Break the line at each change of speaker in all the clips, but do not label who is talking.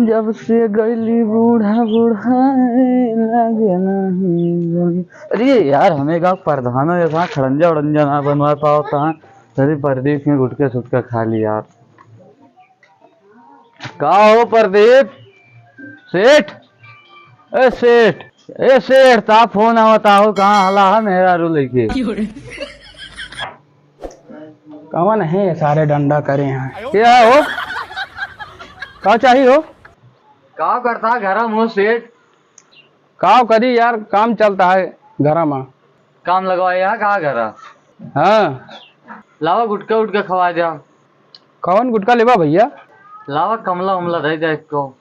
जब से गईली बूढ़ा बूढ़ा लगे नहीं। अरे यार हमें का प्रधान है जैसा खड़ंजा उड़ंजा ना बनवा पाओ था। अरे प्रदीप में गुटके सुटका खा ली यार। का हो प्रदीप सेठ। ए सेठ, ए सेठ ता फोन आवता हो कहाँ हला है मेरा रू लेके।
कौन है सारे डंडा करे हैं?
क्या हो
का चाहिए हो?
का करता घर मुँह सेठ।
काव करी यार, काम चलता है घर में।
काम लगवाया कहा घर
हाँ,
लावा गुटका उटका खवा जा।
कौन गुटका लेबा भैया?
लावा कमला उमला रह जाए इसको।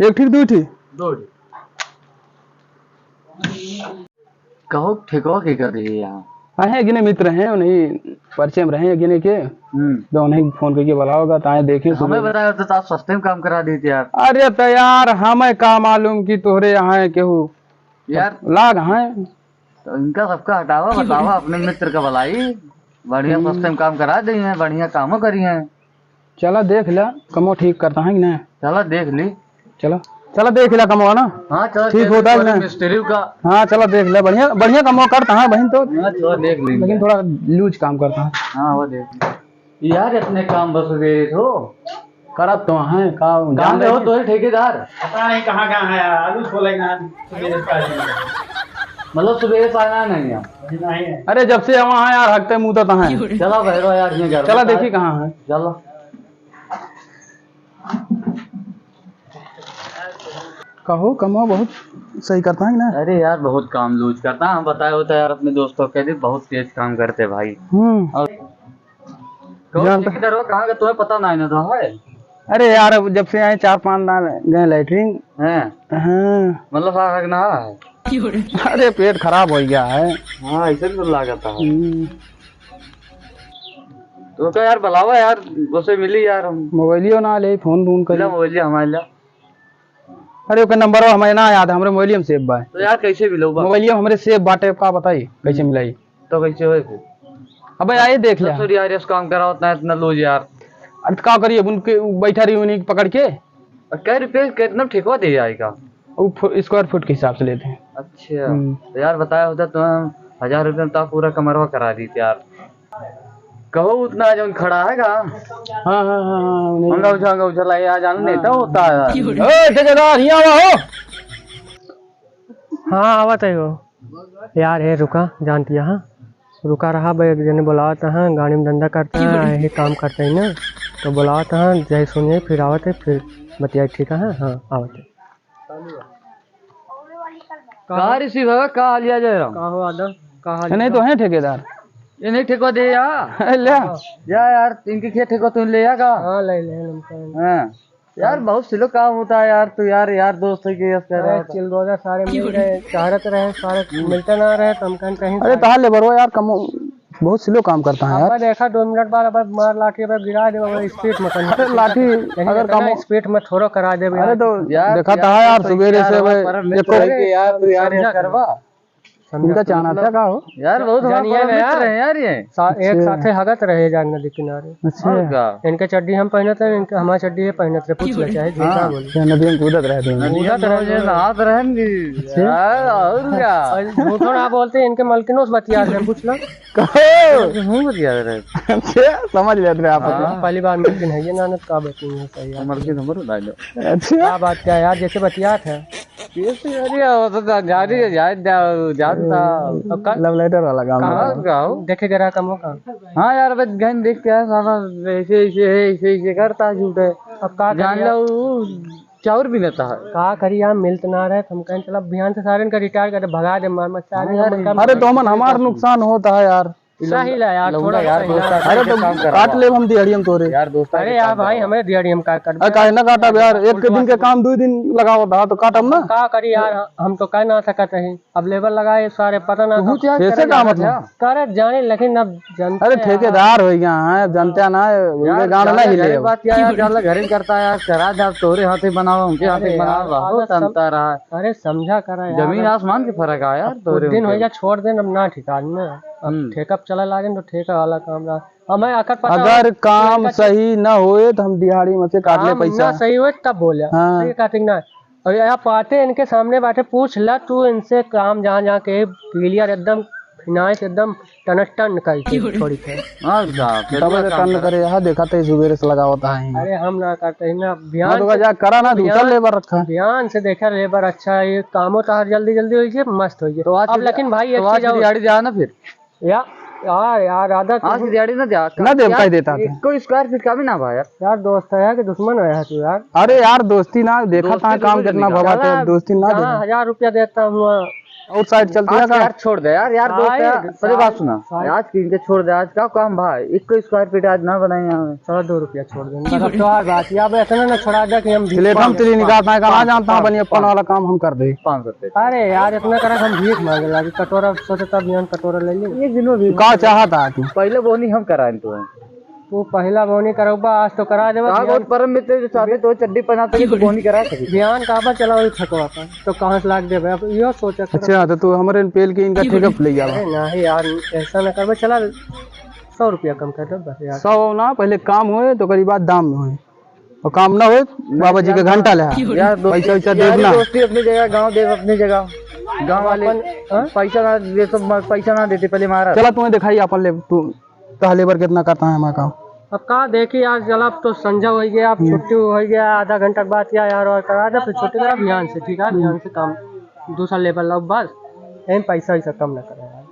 एक ठीक दो ठीक
दो कहो ठेकवा के कर रही है यहाँ।
है गिने मित्र हैं, उन्हीं परिचय में रहे गिने के, तो उन्हें फोन करके बुलाओगा ताए देखे।
हमें बताया तो आप सस्ते में काम करा देते यार।
अरे तो यार हमें का मालूम कि तोहरे यहाँ है केहू
यार
लाग हैं।
तो इनका सबका हटावा बतावा अपने मित्र का भलाई। बढ़िया सस्ते में काम करा दी है, बढ़िया कामों करी है।
चला देख ला कमो ठीक करता है कि नहीं।
चलो देख ली।
चलो चलो देख ला कमो ना।
हाँ चलो
ठीक होता है ना
मिस्त्री का।
हाँ चलो देख ले, बढ़िया बढ़िया कमो करता है बहन तो।
हाँ चलो देख ली,
लेकिन थोड़ा लूज काम करता है।
हाँ वो देख ली यार। इतने काम बस गए तो
करत तो है काम
जान रहे हो तो है ठेकेदार।
पता नहीं कहाँ कहाँ है, आलू छोलेगा
मतलब सुबह से आना नहीं है।
नहीं है।
अरे जब से वहाँ है यार हकते मुँह तो है।
चलो भैरो यार ये घर
चला देखी कहाँ है।
चलो
कहो कमो बहुत सही करता है ना।
अरे यार बहुत काम लूज करता है। हम बताए होता यार अपने दोस्तों के लिए बहुत तेज काम करते भाई। और ठेकेदार हो कहाँ का तुम्हें पता नहीं ना था है।
अरे यार अब जब से आए 4-5 दिन गए लैटरिन
हैं
हाँ।
मतलब सारा ना है।
अरे पेट खराब हो गया है।
हाँ ऐसे भी लागत है। तो क्या यार बुलावा यार उसे मिली यार। हम
मोबाइलियो ना ले, फोन फोन कर
मोबाइल हमारे लिए।
अरे ओके नंबर हमें ना याद है, हमरे मोबाइलियो में सेव बा।
तो यार कैसे मिलो
मोबाइलियो हमरे सेव बाटे का बताइए कैसे मिलाई।
तो कैसे हो फिर।
अबे आइए देख ले
यार इस काम करा उतना इतना लूज यार।
अरे का करिए उनके बैठा रही उन्हीं पकड़ के।
क्या रुपये कितना ठेकवा दे जाएगा?
स्क्वायर फुट के हिसाब से लेते हैं।
अच्छा तो यार बताया होता तो हम 1000 रुपये में तो पूरा कमरवा करा दी थी यार। कहो उतना जो खड़ा है का।
हाँ हाँ हाँ
अंगा उछला यार जान नहीं तो होता है।
ठेकेदार यहाँ आओ।
हाँ आवत है वो यार है रुका जानती यहाँ रुका रहा भाई जने बुलावत है, गाड़ी में धंधा करता है यही काम करते हैं ना, तो बुलावत है जय सुनिए फिर आवत है फिर बतिया ठीक है। हाँ आवत है
कहा रिसीव है कहा लिया जा रहा
कहा हो आदम कहा
नहीं तो है ठेकेदार।
ये नहीं ठेकवा दे यार।
ले
यार इनके खेत ठेकवा तुम ले का।
हाँ ले
हाँ यार बहुत स्लो काम होता है यार। तो यार दोस्त के
चिल रोजा सारे मिल गए चाहत रहे सारे मिलते ना रहे तो हम कहीं।
अरे तार ले बरो यार कम बहुत स्लो काम करता है यार।
देखा 2 मिनट बाद अब मार लाठी अब गिरा दे स्पीड में।
अरे लाठी अगर कम
स्पीड में थोड़ा करा दे।
अरे तो देखा था यार सवेरे से
यार करवा
इनका चाहना था का हो
यार बहुत यार ये
एक साथे हगत रहे जान नदी किनारे।
अच्छा
इनके चड्डी हम पहने थे, इनके हमारी चड्डी है पहने थे। पूछ ले चाहे झूठा बोले
नदी में कूदत रहते हैं।
हाथ रहेंगे और क्या
झूठो ना बोलते इनके मलकिनों से बतिया रहे। पूछ लो
बतिया रहे।
समझ लेते रहे आप।
पहली बार मलकिन है ये नानद का बतिया सही है।
मलकिन हमर
अच्छा
क्या बात क्या यार जैसे बतिया थे
लव लेटर वाला काम
देखे जरा कम होगा।
हाँ यार बस गन देख के सारा ऐसे करता झूठ है।
अब का
जान लो चाउर भी लेता है।
का करी यार मिलत ना रहे हम कहें चलो अभियान से सारे का रिटायर कर भगा दे मार मचा।
अरे तो मन हमारा नुकसान होता है यार।
सही ला यार,
लौंडा
थोड़ा
यार
सही
दोस्त
ला।
अरे तो काट ले हम दिहाड़ी हम तोरे।
यार दोस्त
अरे यार भाई हमें दिहाड़ी हम का कर
अरे काहे ना काटा यार, एक के दिन के काम 2 दिन लगाओ था तो काटम ना।
का करी यार, हम तो कह ना सकते हैं। अब लेबर लगाए सारे पता ना
कैसे का मतलब?
करे जाने, लेकिन अब जनते
अरे ठेकेदार हो गया है, जानते ना गाड़ ना हिले।
बात क्या यार, ज्यादा घर ही करता है यार, करा दे, अब तोरे हाथे बनाओ, उनके हाथे बनाओ, बहुत अंतर रहा है।
अरे समझा करा यार,
जमीन आसमान के फर्क है यार।
कुछ दिन हो गया छोड़ देन, अब ना ठिकान में। अब ठेका चला लागे तो ठेका वाला काम रहा हमें आकर पता।
अगर काम सही न होए तो हम दिहाड़ी में से काट ले पैसा।
ना सही हुए तब बोले सही काटिंग ना। और यहाँ पाते इनके सामने बैठे, पूछ ला तू इनसे काम, जहाँ जहाँ के क्लियर एकदम फिनाइस एकदम टन करके छोड़ी थे।
टन करे यहाँ देखा थे सुबह से लगा होता है।
अरे हम ना करते ना ध्यान
तो जा करा ना, दूसरा लेबर रखा।
ध्यान से देखा लेबर अच्छा है, ये कामों तो हर जल्दी जल्दी हुई है, मस्त हुई है।
तो आज
अब लेकिन भाई एक चीज और-
दिहाड़ी जा ना फिर
यार आदत
आज की दिहाड़ी ना जा
ना दे पाई देता था।
कोई स्क्वायर फीट का भी ना भाई यार।
यार दोस्त है कि दुश्मन है तू यार?
अरे यार दोस्ती ना देखा था काम कितना भवाते, दोस्ती ना दे।
1000 रुपया देता हूँ
आउटसाइड चलती है
आज
का।
यार छोड़ दे यार, यार दोस्त यार, अरे बात सुना, आज किन के छोड़ दे, आज का काम भाई, एक स्क्वायर फीट आज ना बनाए यहाँ।
चलो 2 रुपया छोड़ देंगे तो और बात। या ऐसा ना छोड़ा दे कि हम
प्लेट हम तेरी निकालता है, ना जानता हूँ बनी अपन वाला काम हम कर दे।
500 रुपए
अरे यार इतना करा हम भीख मांगे लागे, कटोरा सोचे तब यहाँ कटोरा ले लेंगे।
एक दिनों भी
का चाहता तू?
पहले वो नहीं हम कराए तो
तू पहला बोनी करोबा, आज तो करा देवा।
बहुत परम मित्र जो चाहते तो चड्डी पहनाते तो वो नहीं करा सके।
ध्यान काबा चला वही थकवाता तो कहाँ से लाग दे भाई। अब यो सोचा करो।
अच्छा तो तू हमारे पेल के इनका ठेका ले जा।
अरे नहीं यार ऐसा ना कर, चला 100 रुपया कम कर दो बस यार।
100 ना, पहले काम होए तो करीब बात दाम में होए, और काम ना होए बाबा जी का घंटा ले
यार
पैसा वैसा देना।
दोस्ती अपनी जगह, गाँव देव अपनी जगह, गाँव वाले पैसा ना दे तो पैसा ना देते पहले मारा।
चला तुम्हें दिखाई अपन ले, तू तो लेबर कितना करता है हमारा काम।
अब कहा देखी यार, चल अब तो संजा हो गया, अब छुट्टी हो गया, आधा घंटा के बाद क्या यार और करा दे, फिर छुट्टी करा ध्यान से, ठीक है ध्यान से काम दूसरा लेबर लो बस। यही पैसा वैसा कम ना करे यार,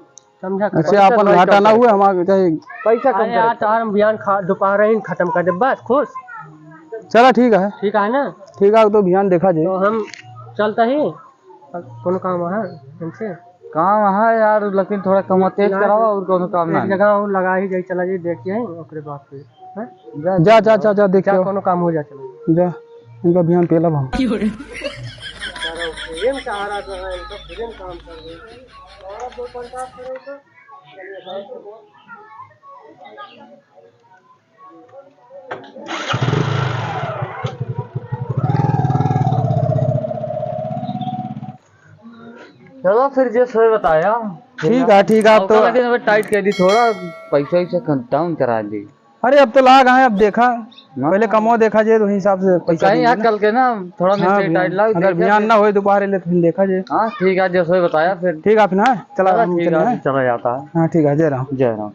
समझा?
अच्छा अपन घाटा ना हुए हमारे चाहे
पैसा कम यार, तो हम बयान दोपहर ही खत्म कर दे बस, खुश।
चला ठीक है
ना?
ठीक है तो ध्यान देखा जाए।
तो हम चलता ही कौन काम है इनसे
काम है यार, लेकिन थोड़ा कम तेज करावा और कोनो काम ना
एक जगह और लगा ही जाए, चला जाए देखिए ओकरे बाद फिर हैं?
जा जा जा जा देख
क्या कोनो काम हो जाए चलो
जा, इनका ध्यान पेला हम।
चलो फिर जैसे बताया
ठीक है अब तो।
लेकिन अगर टाइट कर दी, थोड़ा पैसा वैसा डाउन करा दी।
अरे अब तो लाग है, अब देखा पहले कमो देखा जाए तो हिसाब से पैसा
कहीं यार कल के ना थोड़ा
हाँ,
मिस्त्री टाइट लाओ,
अगर ध्यान ना हो दोबारा ले तो फिर देखा जाए।
हाँ ठीक है जैसे बताया फिर।
ठीक है फिर ना चला
ठीक है चला जाता है।
हाँ ठीक है जय राम।
जय राम।